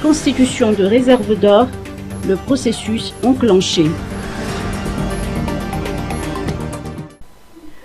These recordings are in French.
constitution de réserve d'or, le processus enclenché.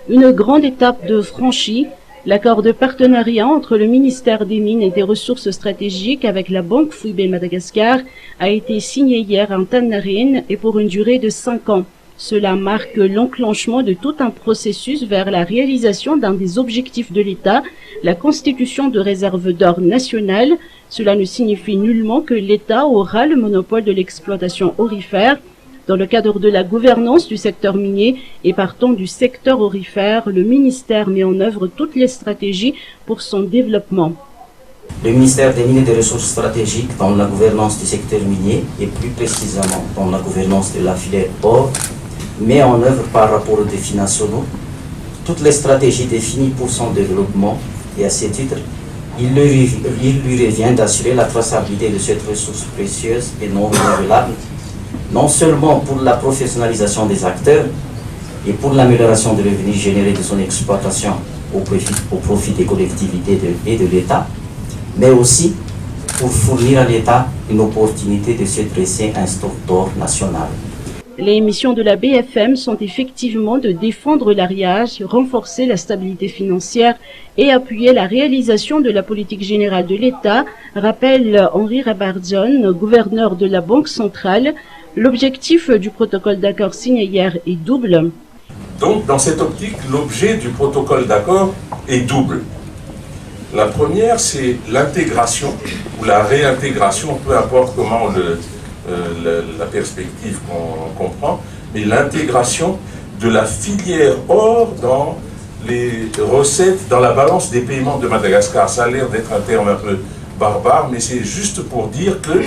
Une grande étape de franchie, l'accord de partenariat entre le ministère des Mines et des Ressources stratégiques avec la Banque Foubé Madagascar a été signé hier en Tanarine et pour une durée de 5 ans. Cela marque l'enclenchement de tout un processus vers la réalisation d'un des objectifs de l'État, la constitution de réserve d'or nationale. Cela ne signifie nullement que l'État aura le monopole de l'exploitation aurifère. Dans le cadre de la gouvernance du secteur minier et partant du secteur aurifère, le ministère met en œuvre toutes les stratégies pour son développement. Le ministère des Mines et des Ressources stratégiques dans la gouvernance du secteur minier et plus précisément dans la gouvernance de la filière or met en œuvre par rapport aux défis nationaux toutes les stratégies définies pour son développement et à ce titre, il lui revient d'assurer la traçabilité de cette ressource précieuse et non renouvelable, non seulement pour la professionnalisation des acteurs et pour l'amélioration des revenus générés de son exploitation au profit des collectivités et de l'État, mais aussi pour fournir à l'État une opportunité de se dresser un stock d'or national. Les missions de la BFM sont effectivement de défendre l'ARIAGE, renforcer la stabilité financière et appuyer la réalisation de la politique générale de l'État, rappelle Henri Rabardjon, gouverneur de la Banque centrale. L'objectif du protocole d'accord signé hier est double. Donc, dans cette optique, l'objet du protocole d'accord est double. La première, c'est l'intégration ou la réintégration, peu importe comment la perspective qu'on prend, mais l'intégration de la filière or dans les recettes, dans la balance des paiements de Madagascar. Ça a l'air d'être un terme un peu barbare, mais c'est juste pour dire que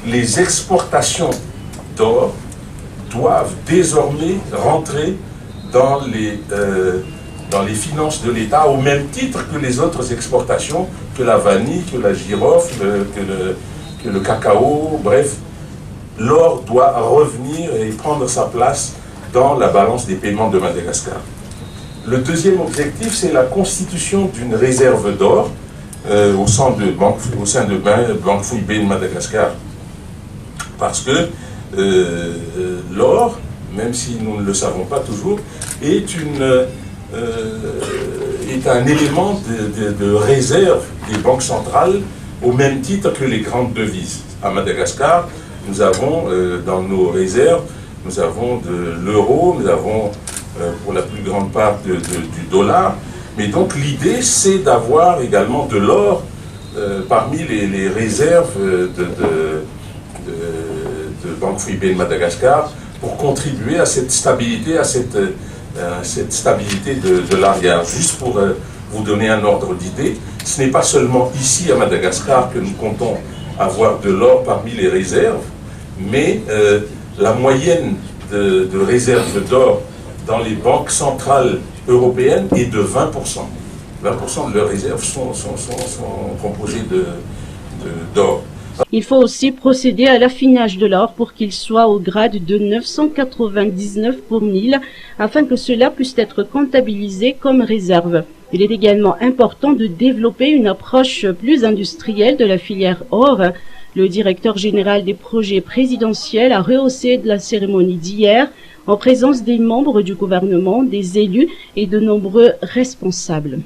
les exportations d'or doivent désormais rentrer dans les finances de l'État au même titre que les autres exportations, que la vanille, que la girofle, que le cacao, bref. L'or doit revenir et prendre sa place dans la balance des paiements de Madagascar. Le deuxième objectif, c'est la constitution d'une réserve d'or au sein de Banque Foubé de Madagascar. Parce que l'or, même si nous ne le savons pas toujours, est un élément de réserve des banques centrales au même titre que les grandes devises. À Madagascar, nous avons dans nos réserves, nous avons de l'euro, nous avons pour la plus grande part du dollar. Mais donc l'idée, c'est d'avoir également de l'or parmi les réserves de Banque Foubé de Madagascar pour contribuer à cette stabilité, à cette stabilité de l'ARIAGE. Juste pour vous donner un ordre d'idée, ce n'est pas seulement ici à Madagascar que nous comptons avoir de l'or parmi les réserves, mais la moyenne de réserves d'or dans les banques centrales européennes est de 20%. 20% de leurs réserves sont composées d'or. Il faut aussi procéder à l'affinage de l'or pour qu'il soit au grade de 999 pour 1000 afin que cela puisse être comptabilisé comme réserve. Il est également important de développer une approche plus industrielle de la filière or. Le directeur général des projets présidentiels a rehaussé de la cérémonie d'hier en présence des membres du gouvernement, des élus et de nombreux responsables.